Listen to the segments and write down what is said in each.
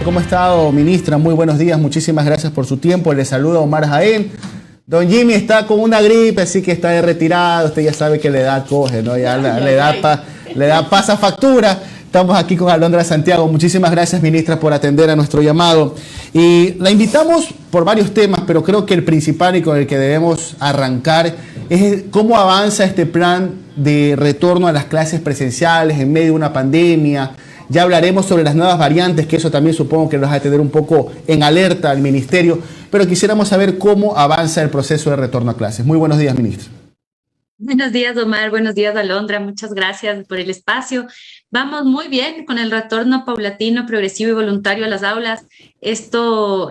¿Cómo ha estado, ministra? Muy buenos días, muchísimas gracias por su tiempo. Le saluda Omar Jaén. Don Jimmy está con una gripe, así que está de retirado. Usted ya sabe que la edad coge, ¿no? Ya le da pasa factura. Estamos aquí con Alondra Santiago. Muchísimas gracias, ministra, por atender a nuestro llamado. Y la invitamos por varios temas, pero creo que el principal y con el que debemos arrancar es cómo avanza este plan de retorno a las clases presenciales en medio de una pandemia. Ya hablaremos sobre las nuevas variantes, que eso también supongo que nos va a tener un poco en alerta al ministerio, pero quisiéramos saber cómo avanza el proceso de retorno a clases. Muy buenos días, ministro. Buenos días, Omar. Buenos días, Alondra. Muchas gracias por el espacio. Vamos muy bien con el retorno paulatino, progresivo y voluntario a las aulas. Esto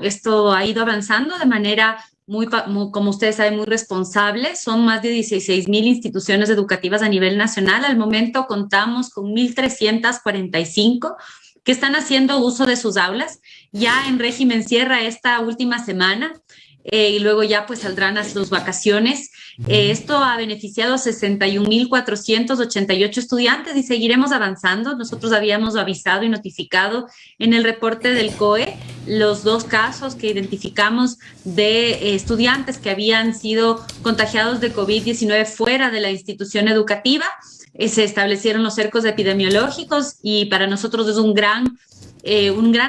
ha ido avanzando de manera muy, como ustedes saben, muy responsable. Son más de 16,000 instituciones educativas a nivel nacional. Al momento contamos con 1,345 que están haciendo uso de sus aulas, ya en régimen cierre esta última semana. Y luego ya pues saldrán a sus vacaciones. Esto ha beneficiado a 61,488 estudiantes y seguiremos avanzando. Nosotros habíamos avisado y notificado en el reporte del COE los 2 casos que identificamos de estudiantes que habían sido contagiados de COVID-19 fuera de la institución educativa. Se establecieron los cercos epidemiológicos y para nosotros es un gran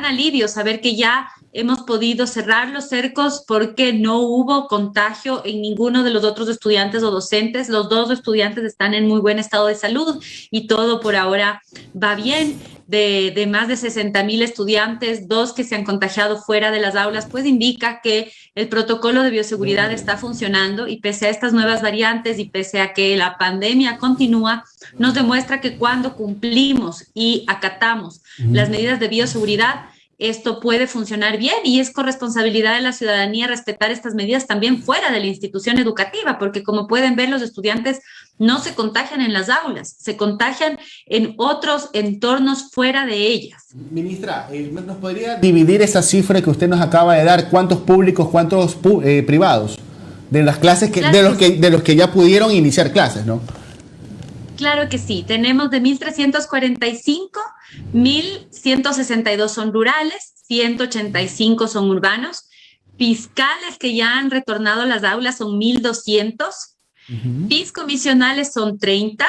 alivio saber que ya hemos podido cerrar los cercos porque no hubo contagio en ninguno de los otros estudiantes o docentes. Los 2 estudiantes están en muy buen estado de salud y todo por ahora va bien. De más de 60,000 estudiantes, 2 que se han contagiado fuera de las aulas, pues indica que el protocolo de bioseguridad está funcionando y pese a estas nuevas variantes y pese a que la pandemia continúa, nos demuestra que cuando cumplimos y acatamos las medidas de bioseguridad, esto puede funcionar bien y es corresponsabilidad de la ciudadanía respetar estas medidas también fuera de la institución educativa, porque como pueden ver, los estudiantes no se contagian en las aulas, se contagian en otros entornos fuera de ellas. Ministra, ¿nos podría dividir esa cifra que usted nos acaba de dar? ¿Cuántos públicos, cuántos privados? De las clases de los que ya pudieron iniciar clases, ¿no? Claro que sí, tenemos de 1,345, 1,162 son rurales, 185 son urbanos, fiscales que ya han retornado a las aulas son 1,200, fiscomisionales son 30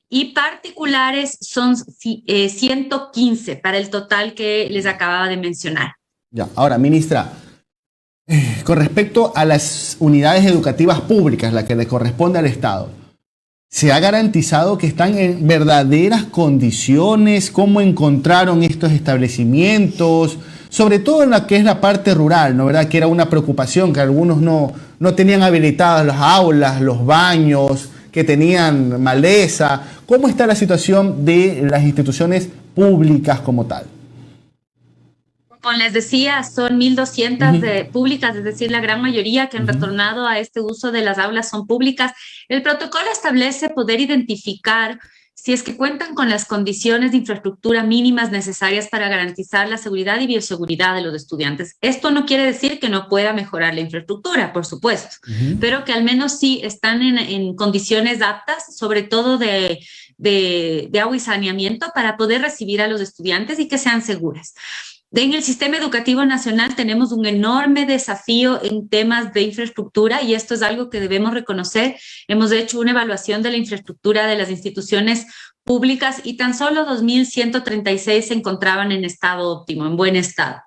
y particulares son 115 para el total que les acababa de mencionar. Ya, ahora, ministra, con respecto a las unidades educativas públicas, la que le corresponde al Estado, ¿se ha garantizado que están en verdaderas condiciones? ¿Cómo encontraron estos establecimientos? Sobre todo en la que es la parte rural, ¿no? ¿Verdad? Que era una preocupación, que algunos no tenían habilitadas las aulas, los baños, que tenían maleza. ¿Cómo está la situación de las instituciones públicas como tal? Como les decía, son 1,200 públicas, es decir, la gran mayoría que han retornado a este uso de las aulas son públicas. El protocolo establece poder identificar si es que cuentan con las condiciones de infraestructura mínimas necesarias para garantizar la seguridad y bioseguridad de los estudiantes. Esto no quiere decir que no pueda mejorar la infraestructura, por supuesto, pero que al menos sí están en condiciones aptas, sobre todo de agua y saneamiento, para poder recibir a los estudiantes y que sean seguras. En el sistema educativo nacional tenemos un enorme desafío en temas de infraestructura y esto es algo que debemos reconocer. Hemos hecho una evaluación de la infraestructura de las instituciones públicas y tan solo 2,136 se encontraban en estado óptimo, en buen estado.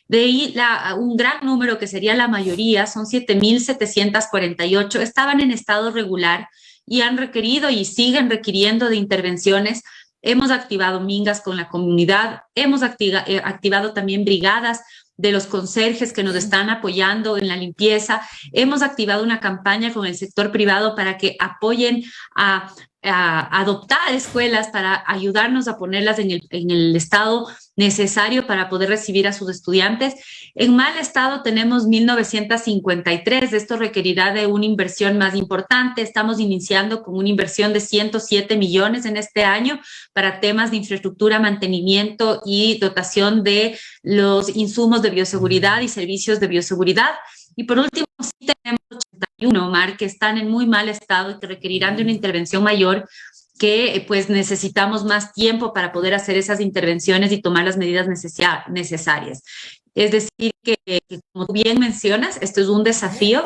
De ahí un gran número, que sería la mayoría, son 7,748, estaban en estado regular y han requerido y siguen requiriendo de intervenciones. Hemos activado mingas con la comunidad, hemos activado también brigadas de los conserjes que nos están apoyando en la limpieza, hemos activado una campaña con el sector privado para que apoyen a adoptar escuelas para ayudarnos a ponerlas en el estado necesario para poder recibir a sus estudiantes. En mal estado tenemos 1,953, esto requerirá de una inversión más importante. Estamos iniciando con una inversión de 107 millones en este año para temas de infraestructura, mantenimiento y dotación de los insumos de bioseguridad y servicios de bioseguridad. Y por último, sí tenemos 81, Omar, que están en muy mal estado y que requerirán de una intervención mayor. que pues necesitamos más tiempo para poder hacer esas intervenciones y tomar las medidas necesarias. Es decir, que como bien mencionas, esto es un desafío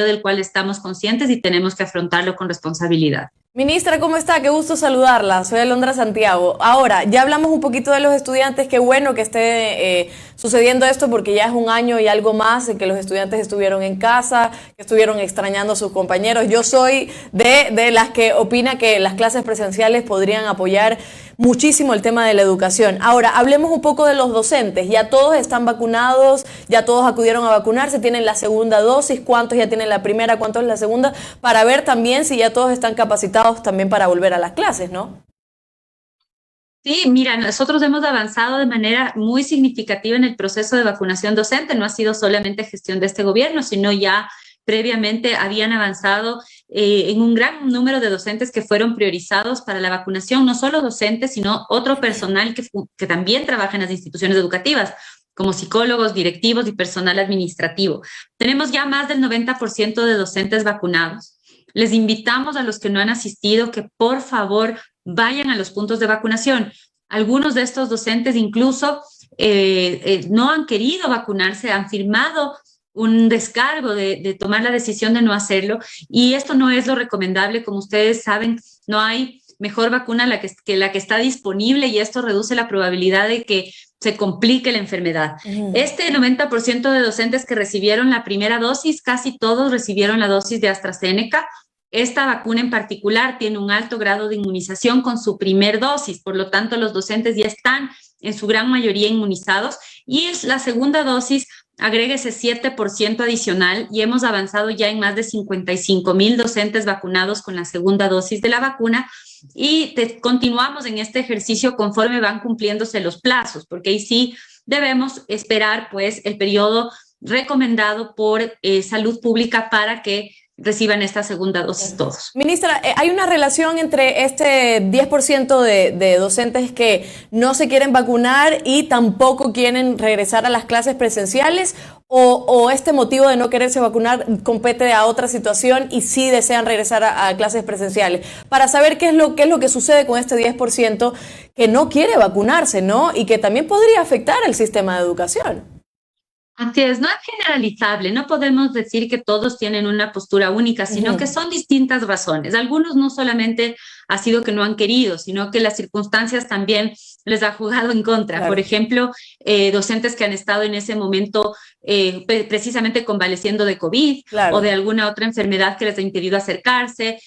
del cual estamos conscientes y tenemos que afrontarlo con responsabilidad. Ministra, ¿cómo está? Qué gusto saludarla. Soy Alondra Santiago. Ahora, ya hablamos un poquito de los estudiantes. Qué bueno que esté sucediendo esto porque ya es un año y algo más en que los estudiantes estuvieron en casa, que estuvieron extrañando a sus compañeros. Yo soy de las que opina que las clases presenciales podrían apoyar muchísimo el tema de la educación. Ahora, hablemos un poco de los docentes. Ya todos están vacunados, ya todos acudieron a vacunarse, tienen la segunda dosis. ¿Cuántos ya tienen la primera? ¿Cuántos la segunda? Para ver también si ya todos están capacitados también para volver a las clases, ¿no? Sí, mira, nosotros hemos avanzado de manera muy significativa en el proceso de vacunación docente. No ha sido solamente gestión de este gobierno, sino ya previamente habían avanzado en un gran número de docentes que fueron priorizados para la vacunación, no solo docentes, sino otro personal que también trabaja en las instituciones educativas, como psicólogos, directivos y personal administrativo. Tenemos ya más del 90% de docentes vacunados. Les invitamos a los que no han asistido que por favor vayan a los puntos de vacunación. Algunos de estos docentes incluso no han querido vacunarse, han firmado un descargo de tomar la decisión de no hacerlo, y esto no es lo recomendable. Como ustedes saben, no hay mejor vacuna que la que está disponible, y esto reduce la probabilidad de que se complique la enfermedad. Este 90% de docentes que recibieron la primera dosis, casi todos recibieron la dosis de AstraZeneca. Esta vacuna en particular tiene un alto grado de inmunización con su primer dosis, por lo tanto los docentes ya están en su gran mayoría inmunizados, y es la segunda dosis agrega ese 7% adicional, y hemos avanzado ya en más de 55,000 docentes vacunados con la segunda dosis de la vacuna, y continuamos en este ejercicio conforme van cumpliéndose los plazos, porque ahí sí debemos esperar pues el periodo recomendado por Salud Pública para que reciban esta segunda dosis todos. Ministra, ¿hay una relación entre este 10% de docentes que no se quieren vacunar y tampoco quieren regresar a las clases presenciales? ¿O este motivo de no quererse vacunar compete a otra situación y sí desean regresar a clases presenciales? Para saber qué es lo que sucede con este 10% que no quiere vacunarse, ¿no? Y que también podría afectar al sistema de educación. Así es, no es generalizable, no podemos decir que todos tienen una postura única, sino que son distintas razones. Algunos no solamente ha sido que no han querido, sino que las circunstancias también les ha jugado en contra. Claro. Por ejemplo, docentes que han estado en ese momento precisamente convaleciendo de COVID, claro, o de alguna otra enfermedad que les ha impedido acercarse.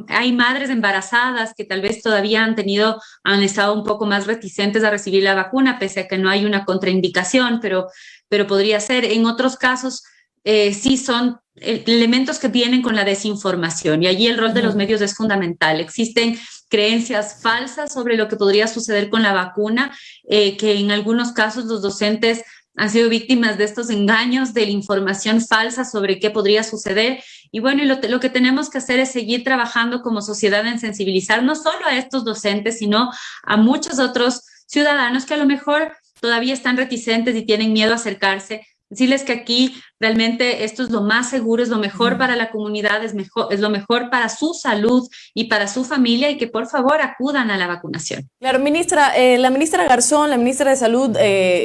Hay madres embarazadas que tal vez todavía han estado un poco más reticentes a recibir la vacuna, pese a que no hay una contraindicación, pero podría ser. En otros casos, sí son elementos que vienen con la desinformación, y allí el rol de los medios es fundamental. Existen creencias falsas sobre lo que podría suceder con la vacuna, que en algunos casos los docentes han sido víctimas de estos engaños, de la información falsa sobre qué podría suceder. Y bueno, lo que tenemos que hacer es seguir trabajando como sociedad en sensibilizar no solo a estos docentes, sino a muchos otros ciudadanos que a lo mejor todavía están reticentes y tienen miedo a acercarse. Decirles que aquí realmente esto es lo más seguro, es lo mejor para la comunidad, es lo mejor para su salud y para su familia, y que por favor acudan a la vacunación. Claro, ministra, la ministra Garzón, la ministra de Salud,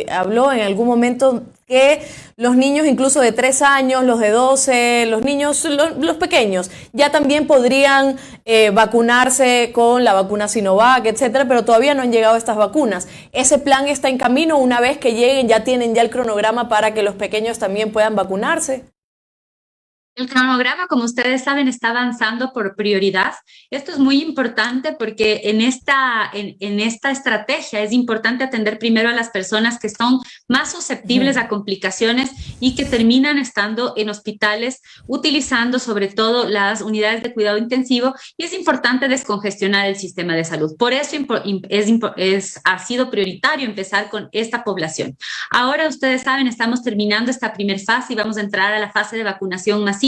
habló en algún momento que los niños incluso de 3 años, los de 12, los niños, los pequeños, ya también podrían vacunarse con la vacuna Sinovac, etcétera, pero todavía no han llegado estas vacunas. ¿Ese plan está en camino? Una vez que lleguen, ya tienen ya el cronograma para que los pequeños también puedan vacunarse. El cronograma, como ustedes saben, está avanzando por prioridad. Esto es muy importante porque en esta estrategia es importante atender primero a las personas que son más susceptibles a complicaciones y que terminan estando en hospitales, utilizando sobre todo las unidades de cuidado intensivo, y es importante descongestionar el sistema de salud. Por eso ha sido prioritario empezar con esta población. Ahora, ustedes saben, estamos terminando esta primera fase y vamos a entrar a la fase de vacunación masiva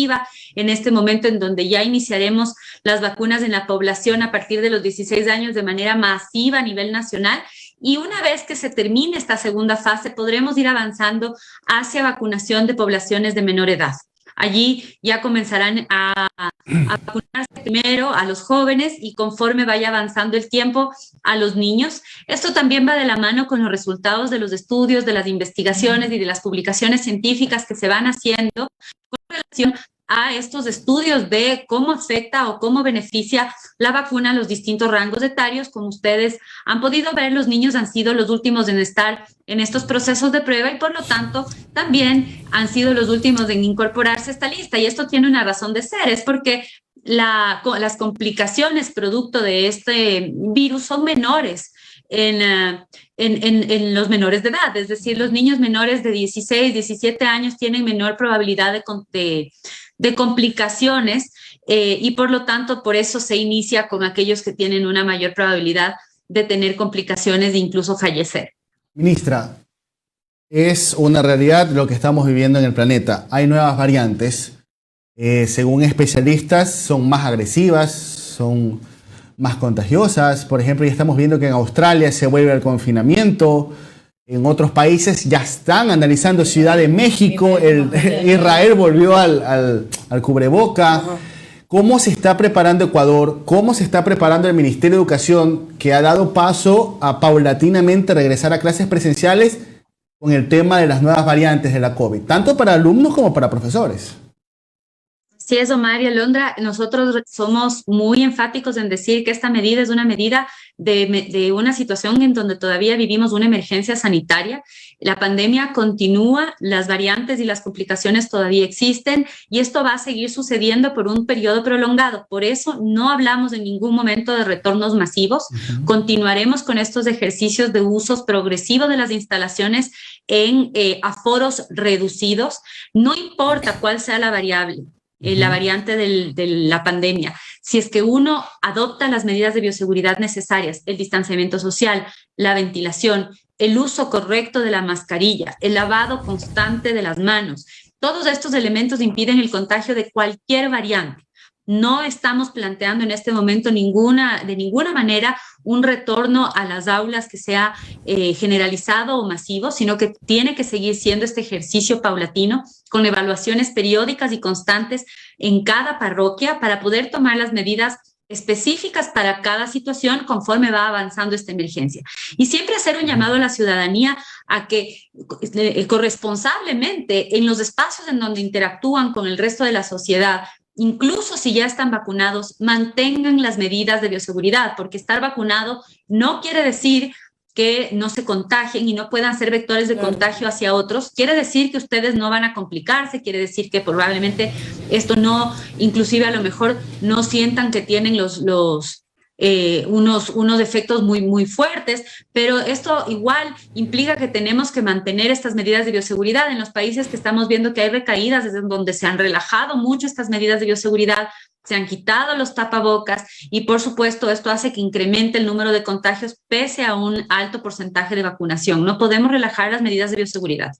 en este momento, en donde ya iniciaremos las vacunas en la población a partir de los 16 años de manera masiva a nivel nacional. Y una vez que se termine esta segunda fase, podremos ir avanzando hacia vacunación de poblaciones de menor edad. Allí ya comenzarán a vacunarse primero a los jóvenes y conforme vaya avanzando el tiempo a los niños. Esto también va de la mano con los resultados de los estudios, de las investigaciones y de las publicaciones científicas que se van haciendo con relación a estos estudios de cómo afecta o cómo beneficia la vacuna a los distintos rangos etarios. Como ustedes han podido ver, los niños han sido los últimos en estar en estos procesos de prueba y por lo tanto también han sido los últimos en incorporarse a esta lista. Y esto tiene una razón de ser, es porque las complicaciones producto de este virus son menores en los menores de edad, es decir, los niños menores de 16, 17 años tienen menor probabilidad de complicaciones y por lo tanto por eso se inicia con aquellos que tienen una mayor probabilidad de tener complicaciones e incluso fallecer. Ministra, es una realidad lo que estamos viviendo en el planeta. Hay nuevas variantes. Según especialistas, son más agresivas, son más contagiosas. Por ejemplo, ya estamos viendo que en Australia se vuelve al confinamiento. En otros países ya están analizando. Ciudad de México, Israel volvió al cubreboca. ¿Cómo se está preparando Ecuador? ¿Cómo se está preparando el Ministerio de Educación, que ha dado paso a paulatinamente regresar a clases presenciales con el tema de las nuevas variantes de la COVID, tanto para alumnos como para profesores? Sí, es, Omar y Alondra, nosotros somos muy enfáticos en decir que esta medida es una medida de una situación en donde todavía vivimos una emergencia sanitaria. La pandemia continúa, las variantes y las complicaciones todavía existen y esto va a seguir sucediendo por un periodo prolongado. Por eso no hablamos en ningún momento de retornos masivos. Continuaremos con estos ejercicios de usos progresivos de las instalaciones en aforos reducidos. No importa cuál sea la variable. La variante de la pandemia. Si es que uno adopta las medidas de bioseguridad necesarias, el distanciamiento social, la ventilación, el uso correcto de la mascarilla, el lavado constante de las manos, todos estos elementos impiden el contagio de cualquier variante. No estamos planteando en este momento de ninguna manera un retorno a las aulas que sea generalizado o masivo, sino que tiene que seguir siendo este ejercicio paulatino con evaluaciones periódicas y constantes en cada parroquia para poder tomar las medidas específicas para cada situación conforme va avanzando esta emergencia. Y siempre hacer un llamado a la ciudadanía a que corresponsablemente en los espacios en donde interactúan con el resto de la sociedad, incluso si ya están vacunados, mantengan las medidas de bioseguridad, porque estar vacunado no quiere decir que no se contagien y no puedan ser vectores de contagio hacia otros. Quiere decir que ustedes no van a complicarse, quiere decir que probablemente esto no, inclusive a lo mejor no sientan que tienen unos efectos muy fuertes, pero esto igual implica que tenemos que mantener estas medidas de bioseguridad. En los países que estamos viendo que hay recaídas, desde donde se han relajado mucho estas medidas de bioseguridad, se han quitado los tapabocas y por supuesto esto hace que incremente el número de contagios pese a un alto porcentaje de vacunación. No podemos relajar las medidas de bioseguridad.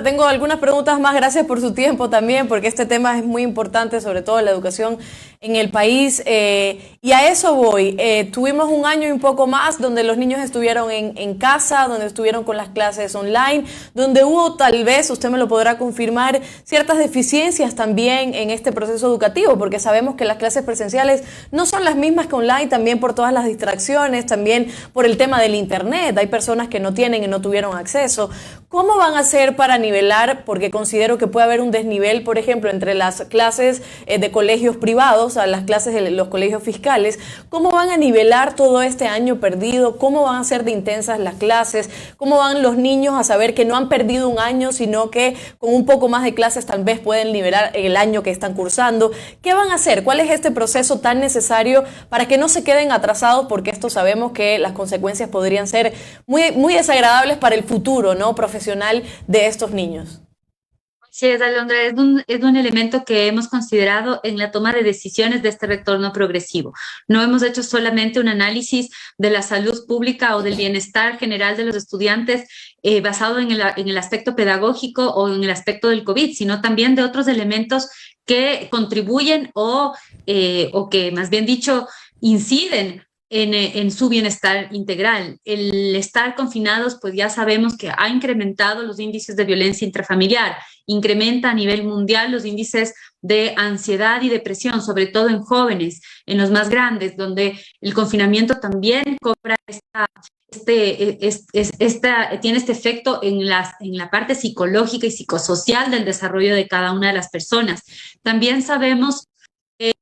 Tengo algunas preguntas más, gracias por su tiempo también, porque este tema es muy importante, sobre todo la educación en el país, y a eso voy. Tuvimos un año y un poco más donde los niños estuvieron en casa, donde estuvieron con las clases online, donde hubo tal vez, usted me lo podrá confirmar, ciertas deficiencias también en este proceso educativo, porque sabemos que las clases presenciales no son las mismas que online, también por todas las distracciones, también por el tema del internet. Hay personas que no tienen y no tuvieron acceso. ¿Cómo van a hacer para nivelar? Porque considero que puede haber un desnivel, por ejemplo, entre las clases de colegios privados a las clases de los colegios fiscales. ¿Cómo van a nivelar todo este año perdido? ¿Cómo van a ser de intensas las clases? ¿Cómo van los niños a saber que no han perdido un año, sino que con un poco más de clases tal vez pueden nivelar el año que están cursando? ¿Qué van a hacer? ¿Cuál es este proceso tan necesario para que no se queden atrasados? Porque esto sabemos que las consecuencias podrían ser muy desagradables para el futuro, ¿no?, profesional de estos niños. Sí, Alondra, es un elemento que hemos considerado en la toma de decisiones de este retorno progresivo. No hemos hecho solamente un análisis de la salud pública o del bienestar general de los estudiantes basado en el aspecto pedagógico o en el aspecto del COVID, sino también de otros elementos que contribuyen o que, más bien dicho, inciden en su bienestar integral. El estar confinados, pues ya sabemos que ha incrementado los índices de violencia intrafamiliar, incrementa a nivel mundial los índices de ansiedad y depresión, sobre todo en jóvenes, en los más grandes, donde el confinamiento también cobra tiene este efecto en la parte psicológica y psicosocial del desarrollo de cada una de las personas. También sabemos que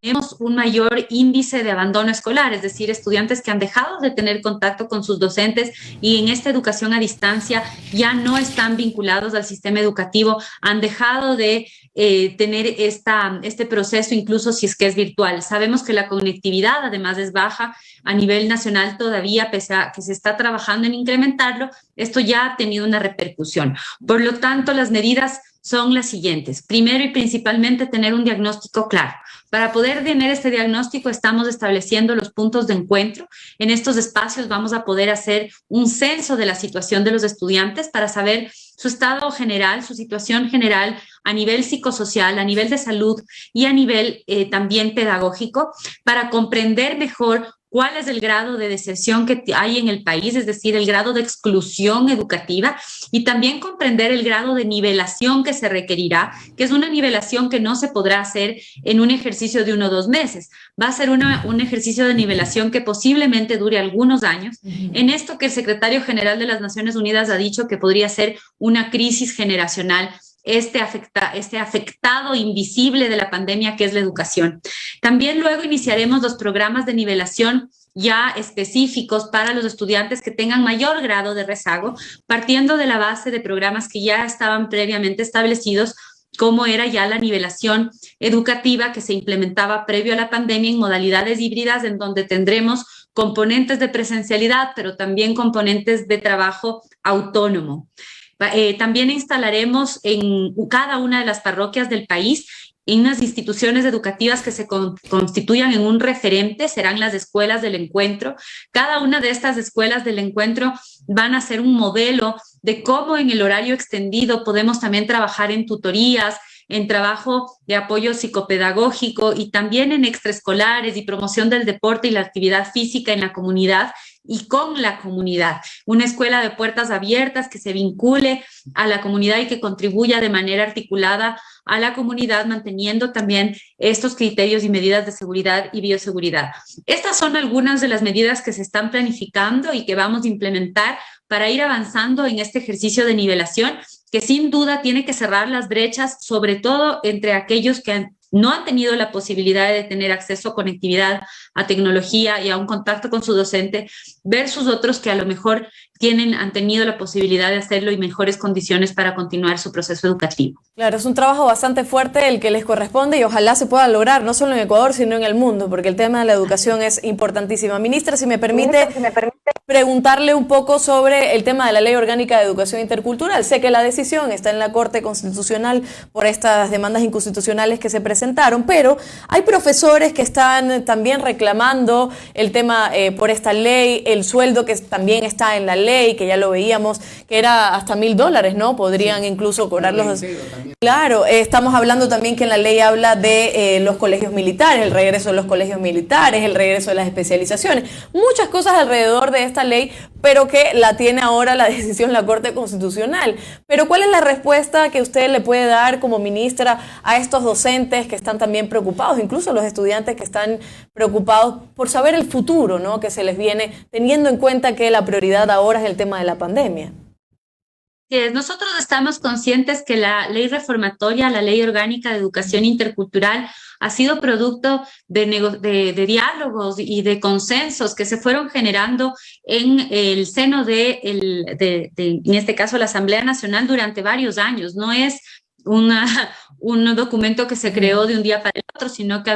tenemos un mayor índice de abandono escolar, es decir, estudiantes que han dejado de tener contacto con sus docentes y en esta educación a distancia ya no están vinculados al sistema educativo, han dejado de tener este proceso, incluso si es que es virtual. Sabemos que la conectividad además es baja a nivel nacional todavía, pese a que se está trabajando en incrementarlo, esto ya ha tenido una repercusión. Por lo tanto, las medidas son las siguientes. Primero y principalmente, tener un diagnóstico claro. Para poder tener este diagnóstico, estamos estableciendo los puntos de encuentro. En estos espacios vamos a poder hacer un censo de la situación de los estudiantes para saber su estado general, su situación general a nivel psicosocial, a nivel de salud y a nivel también pedagógico, para comprender mejor cuál es el grado de deserción que hay en el país, es decir, el grado de exclusión educativa, y también comprender el grado de nivelación que se requerirá, que es una nivelación que no se podrá hacer en un ejercicio de 1 o 2 meses. Va a ser un ejercicio de nivelación que posiblemente dure algunos años, en esto que el secretario general de las Naciones Unidas ha dicho que podría ser una crisis generacional, este afectado invisible de la pandemia que es la educación. También luego iniciaremos los programas de nivelación ya específicos para los estudiantes que tengan mayor grado de rezago, partiendo de la base de programas que ya estaban previamente establecidos, como era ya la nivelación educativa que se implementaba previo a la pandemia en modalidades híbridas, en donde tendremos componentes de presencialidad, pero también componentes de trabajo autónomo. También instalaremos en cada una de las parroquias del país en unas instituciones educativas que se constituyan en un referente, serán las escuelas del encuentro. Cada una de estas escuelas del encuentro van a ser un modelo de cómo en el horario extendido podemos también trabajar en tutorías, en trabajo de apoyo psicopedagógico y también en extraescolares y promoción del deporte y la actividad física en la comunidad y con la comunidad. Una escuela de puertas abiertas que se vincule a la comunidad y que contribuya de manera articulada a la comunidad, manteniendo también estos criterios y medidas de seguridad y bioseguridad. Estas son algunas de las medidas que se están planificando y que vamos a implementar para ir avanzando en este ejercicio de nivelación, que sin duda tiene que cerrar las brechas, sobre todo entre aquellos que no han tenido la posibilidad de tener acceso a conectividad, a tecnología y a un contacto con su docente, versus otros que a lo mejor han tenido la posibilidad de hacerlo y mejores condiciones para continuar su proceso educativo. Claro, es un trabajo bastante fuerte el que les corresponde y ojalá se pueda lograr, no solo en Ecuador, sino en el mundo, porque el tema de la educación es importantísima. Ministra, si me permite preguntarle un poco sobre el tema de la Ley Orgánica de Educación Intercultural. Sé que la decisión está en la Corte Constitucional por estas demandas inconstitucionales que se presentaron, pero hay profesores que están también reclamando el tema por esta ley, el sueldo que también está en la ley, que ya lo veíamos, que era hasta $1,000, ¿no? Podrían incluso cobrarlos. Claro, estamos hablando también que en la ley habla de los colegios militares, el regreso de los colegios militares, el regreso de las especializaciones, muchas cosas alrededor de esta ley, pero que la tiene ahora la decisión la Corte Constitucional. Pero ¿cuál es la respuesta que usted le puede dar como ministra a estos docentes que están también preocupados, incluso los estudiantes que están preocupados por saber el futuro, ¿no?, que se les viene, teniendo en cuenta que la prioridad ahora es el tema de la pandemia? Nosotros estamos conscientes que la ley reformatoria, la ley orgánica de educación intercultural, ha sido producto de diálogos y de consensos que se fueron generando en el seno en este caso, la Asamblea Nacional durante varios años. No es un documento que se creó de un día para el otro, sino que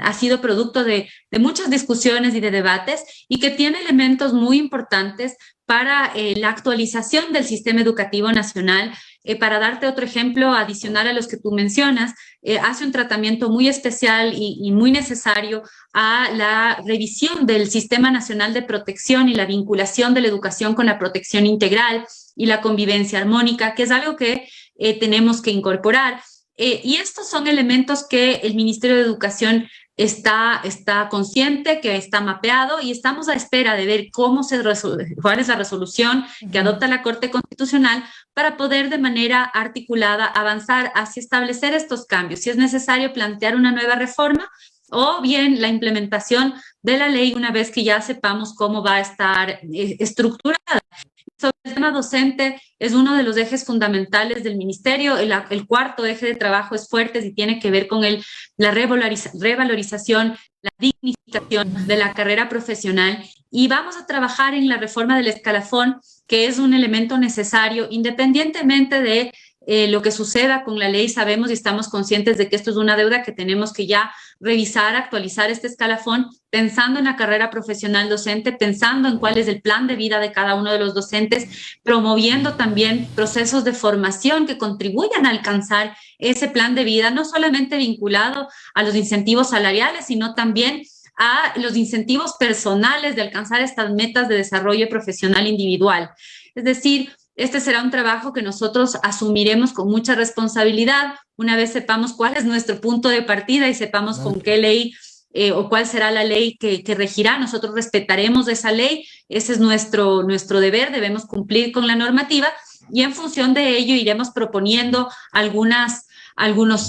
ha sido producto de muchas discusiones y de debates, y que tiene elementos muy importantes para la actualización del sistema educativo nacional. Para darte otro ejemplo adicional a los que tú mencionas, hace un tratamiento muy especial y muy necesario a la revisión del Sistema Nacional de Protección y la vinculación de la educación con la protección integral y la convivencia armónica, que es algo que tenemos que incorporar. Y estos son elementos que el Ministerio de Educación está consciente, que está mapeado, y estamos a espera de ver cuál es la resolución que adopta la Corte Constitucional para poder de manera articulada avanzar hacia establecer estos cambios. Si es necesario plantear una nueva reforma o bien la implementación de la ley una vez que ya sepamos cómo va a estar estructurada. Sobre el tema docente, es uno de los ejes fundamentales del ministerio. El cuarto eje de trabajo es fuerte y tiene que ver con la revalorización, la dignificación de la carrera profesional, y vamos a trabajar en la reforma del escalafón, que es un elemento necesario independientemente de lo que suceda con la ley. Sabemos y estamos conscientes de que esto es una deuda que tenemos que ya revisar, actualizar este escalafón, pensando en la carrera profesional docente, pensando en cuál es el plan de vida de cada uno de los docentes, promoviendo también procesos de formación que contribuyan a alcanzar ese plan de vida, no solamente vinculado a los incentivos salariales, sino también a los incentivos personales de alcanzar estas metas de desarrollo profesional individual. Es decir, este será un trabajo que nosotros asumiremos con mucha responsabilidad una vez sepamos cuál es nuestro punto de partida y sepamos con qué ley o cuál será la ley que regirá. Nosotros respetaremos esa ley, ese es nuestro deber, debemos cumplir con la normativa, y en función de ello iremos proponiendo algunas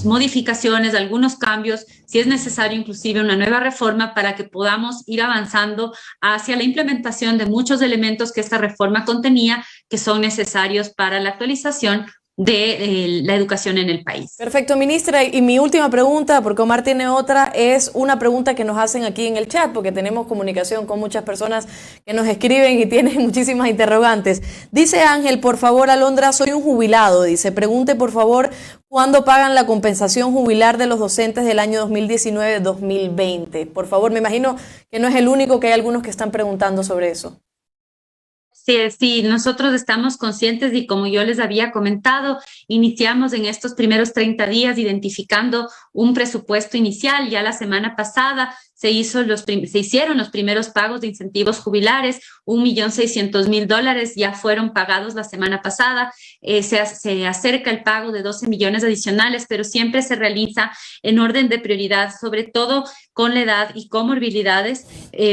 modificaciones, algunos cambios, si es necesario inclusive una nueva reforma, para que podamos ir avanzando hacia la implementación de muchos elementos que esta reforma contenía, que son necesarios para la actualización de la educación en el país. Perfecto, ministra. Y mi última pregunta, porque Omar tiene otra, es una pregunta que nos hacen aquí en el chat, porque tenemos comunicación con muchas personas que nos escriben y tienen muchísimas interrogantes. Dice Ángel, por favor, Alondra, soy un jubilado. Dice, pregunte por favor, ¿cuándo pagan la compensación jubilar de los docentes del año 2019-2020? Por favor, me imagino que no es el único, que hay algunos que están preguntando sobre eso. Sí, nosotros estamos conscientes, y como yo les había comentado, iniciamos en estos primeros 30 días identificando un presupuesto inicial. Ya la semana pasada se hicieron los primeros pagos de incentivos jubilares, $1.600.000 ya fueron pagados la semana pasada. Se acerca el pago de 12 millones adicionales, pero siempre se realiza en orden de prioridad, sobre todo con la edad y comorbilidades,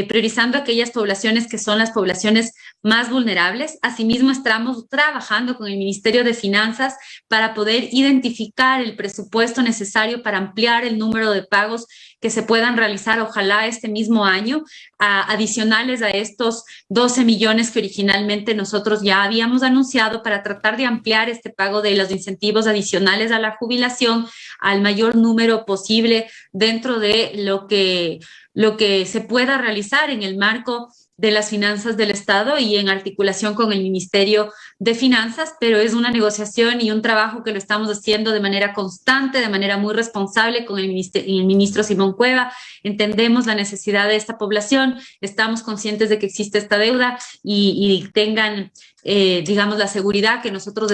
priorizando aquellas poblaciones que son las poblaciones más vulnerables. Asimismo, estamos trabajando con el Ministerio de Finanzas para poder identificar el presupuesto necesario para ampliar el número de pagos que se puedan realizar, ojalá este mismo año, adicionales a estos 12 millones que originalmente nosotros ya habíamos anunciado, para tratar de ampliar este pago de los incentivos adicionales a la jubilación al mayor número posible dentro de lo que se pueda realizar en el marco de las finanzas del Estado y en articulación con el Ministerio de Finanzas, pero es una negociación y un trabajo que lo estamos haciendo de manera constante, de manera muy responsable con el ministro Simón Cueva. Entendemos la necesidad de esta población, estamos conscientes de que existe esta deuda y tengan, digamos, la seguridad que nosotros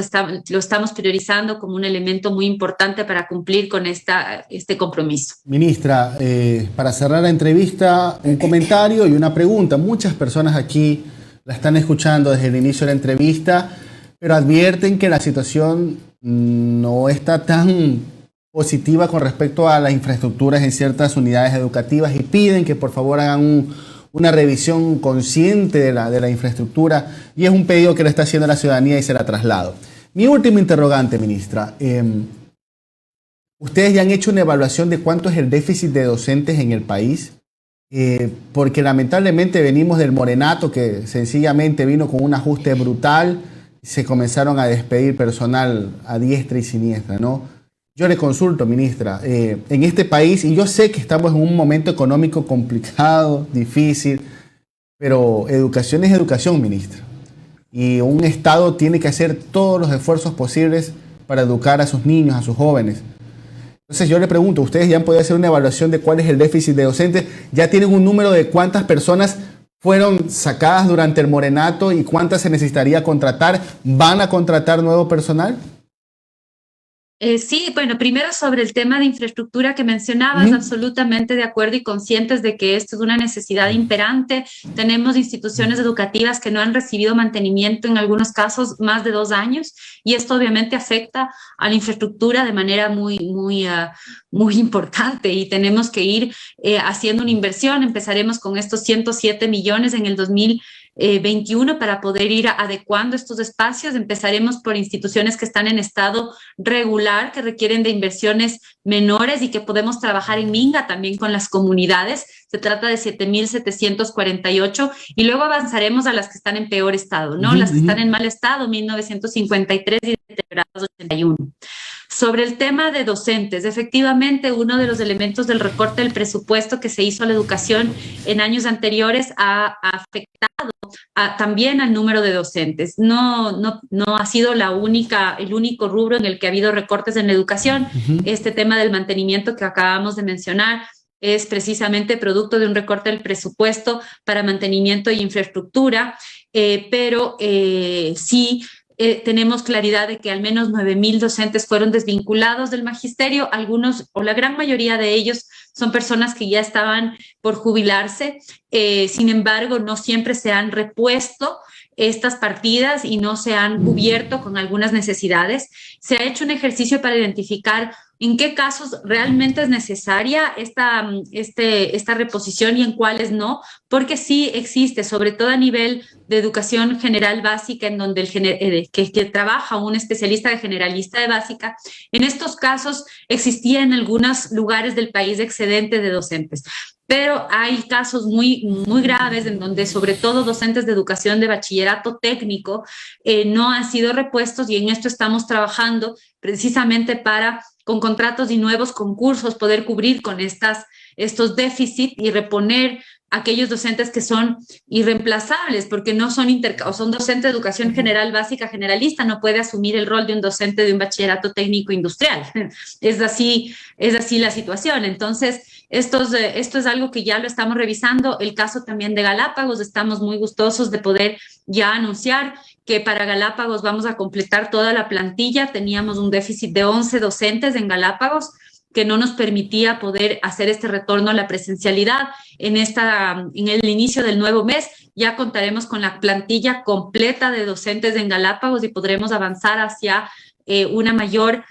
lo estamos priorizando como un elemento muy importante para cumplir con este compromiso. Ministra, para cerrar la entrevista, un comentario y una pregunta. Muchas personas aquí la están escuchando desde el inicio de la entrevista, pero advierten que la situación no está tan positiva con respecto a las infraestructuras en ciertas unidades educativas, y piden que por favor hagan una revisión consciente de la infraestructura, y es un pedido que le está haciendo la ciudadanía y se la traslado. Mi último interrogante, ministra. ¿Ustedes ya han hecho una evaluación de cuánto es el déficit de docentes en el país? Porque lamentablemente venimos del morenato, que sencillamente vino con un ajuste brutal, se comenzaron a despedir personal a diestra y siniestra, ¿no? Yo le consulto, ministra, en este país, y yo sé que estamos en un momento económico complicado, difícil, pero educación es educación, ministra. Y un Estado tiene que hacer todos los esfuerzos posibles para educar a sus niños, a sus jóvenes. Entonces yo le pregunto, ¿ustedes ya han podido hacer una evaluación de cuál es el déficit de docentes? ¿Ya tienen un número de cuántas personas fueron sacadas durante el morenato y cuántas se necesitaría contratar? ¿Van a contratar nuevo personal? Sí, bueno, primero sobre el tema de infraestructura que mencionabas, absolutamente de acuerdo y conscientes de que esto es una necesidad imperante. Tenemos instituciones educativas que no han recibido mantenimiento en algunos casos más de 2 años y esto obviamente afecta a la infraestructura de manera muy importante y tenemos que ir haciendo una inversión. Empezaremos con estos 107 millones en el 2021 para poder ir adecuando estos espacios. Empezaremos por instituciones que están en estado regular, que requieren de inversiones menores y que podemos trabajar en Minga también con las comunidades. Se trata de 7.748 y luego avanzaremos a las que están en peor estado, ¿no? Las que están en mal estado, 1.953 y deterioradas 81. Sobre el tema de docentes, efectivamente, uno de los elementos del recorte del presupuesto que se hizo a la educación en años anteriores ha afectado también al número de docentes. No ha sido el único rubro en el que ha habido recortes en la educación. Este tema del mantenimiento que acabamos de mencionar es precisamente producto de un recorte del presupuesto para mantenimiento y infraestructura, pero sí tenemos claridad de que al menos 9.000 docentes fueron desvinculados del magisterio. Algunos o la gran mayoría de ellos son personas que ya estaban por jubilarse. Sin embargo, no siempre se han repuesto estas partidas y no se han cubierto con algunas necesidades. Se ha hecho un ejercicio para identificar en qué casos realmente es necesaria esta reposición y en cuáles no, porque sí existe, sobre todo a nivel de educación general básica, en donde que trabaja un especialista de generalista de básica. En estos casos existía en algunos lugares del país excedente de docentes. Pero hay casos muy graves en donde sobre todo docentes de educación de bachillerato técnico no han sido repuestos y en esto estamos trabajando precisamente para, con contratos y nuevos concursos, poder cubrir con estos déficits y reponer aquellos docentes que son irreemplazables, porque no son o son docentes de educación general básica generalista, no puede asumir el rol de un docente de un bachillerato técnico industrial. Es así la situación. Entonces, esto es algo que ya lo estamos revisando. El caso también de Galápagos, estamos muy gustosos de poder ya anunciar que para Galápagos vamos a completar toda la plantilla. Teníamos un déficit de 11 docentes en Galápagos que no nos permitía poder hacer este retorno a la presencialidad. En el inicio del nuevo mes ya contaremos con la plantilla completa de docentes en Galápagos y podremos avanzar hacia una mayor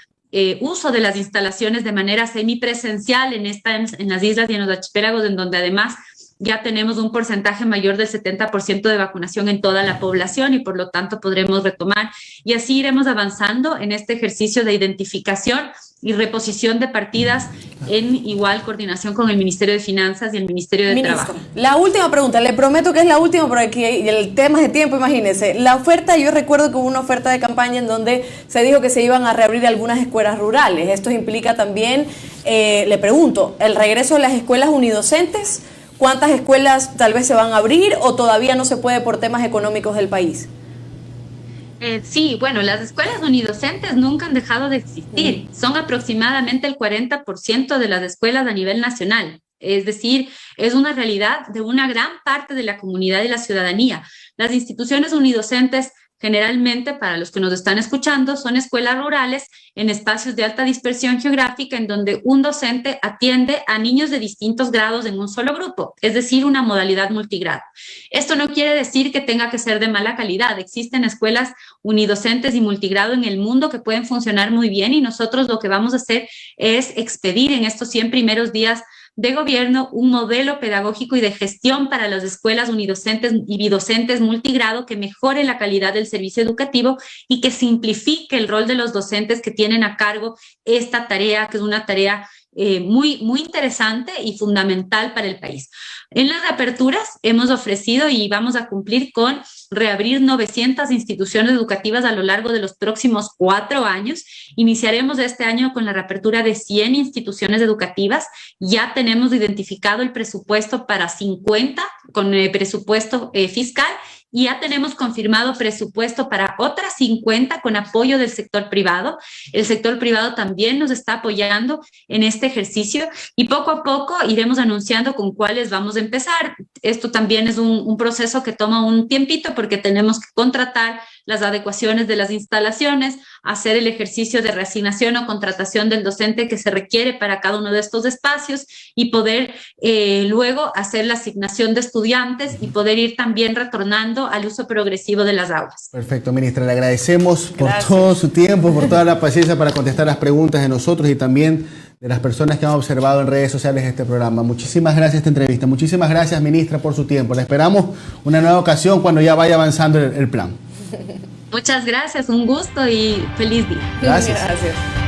uso de las instalaciones de manera semipresencial en las islas y en los archipiélagos, en donde además ya tenemos un porcentaje mayor del 70% de vacunación en toda la población y por lo tanto podremos retomar y así iremos avanzando en este ejercicio de identificación y reposición de partidas en igual coordinación con el Ministerio de Finanzas y el Ministerio de Trabajo. La última pregunta, le prometo que es la última porque aquí el tema es de tiempo, imagínense. La oferta, yo recuerdo que hubo una oferta de campaña en donde se dijo que se iban a reabrir algunas escuelas rurales. Esto implica también, le pregunto, el regreso de las escuelas unidocentes. ¿Cuántas escuelas tal vez se van a abrir o todavía no se puede por temas económicos del país? Sí, bueno, las escuelas unidocentes nunca han dejado de existir. Son aproximadamente el 40% de las escuelas a nivel nacional. Es decir, es una realidad de una gran parte de la comunidad y la ciudadanía. Las instituciones unidocentes, generalmente, para los que nos están escuchando, son escuelas rurales en espacios de alta dispersión geográfica en donde un docente atiende a niños de distintos grados en un solo grupo, es decir, una modalidad multigrado. Esto no quiere decir que tenga que ser de mala calidad. Existen escuelas unidocentes y multigrado en el mundo que pueden funcionar muy bien y nosotros lo que vamos a hacer es expedir en estos 100 primeros días de gobierno un modelo pedagógico y de gestión para las escuelas unidocentes y bidocentes multigrado que mejore la calidad del servicio educativo y que simplifique el rol de los docentes que tienen a cargo esta tarea, que es una tarea muy interesante y fundamental para el país. En las reaperturas hemos ofrecido y vamos a cumplir con reabrir 900 instituciones educativas a lo largo de los próximos 4 años. Iniciaremos este año con la reapertura de 100 instituciones educativas. Ya tenemos identificado el presupuesto para 50 con el presupuesto fiscal y ya tenemos confirmado presupuesto para otras 50 con apoyo del sector privado. El sector privado también nos está apoyando en este ejercicio y poco a poco iremos anunciando con cuáles vamos a empezar. esto también es un proceso que toma un tiempito porque tenemos que contratar las adecuaciones de las instalaciones, hacer el ejercicio de reasignación o contratación del docente que se requiere para cada uno de estos espacios y poder luego hacer la asignación de estudiantes y poder ir también retornando al uso progresivo de las aulas. Perfecto, ministra. Le agradecemos por todo su tiempo, por toda la paciencia para contestar las preguntas de nosotros y también de las personas que han observado en redes sociales este programa. Muchísimas gracias esta entrevista. Muchísimas gracias, ministra, por su tiempo. Le esperamos una nueva ocasión cuando ya vaya avanzando el plan. Muchas gracias, un gusto y feliz día. Gracias. Gracias.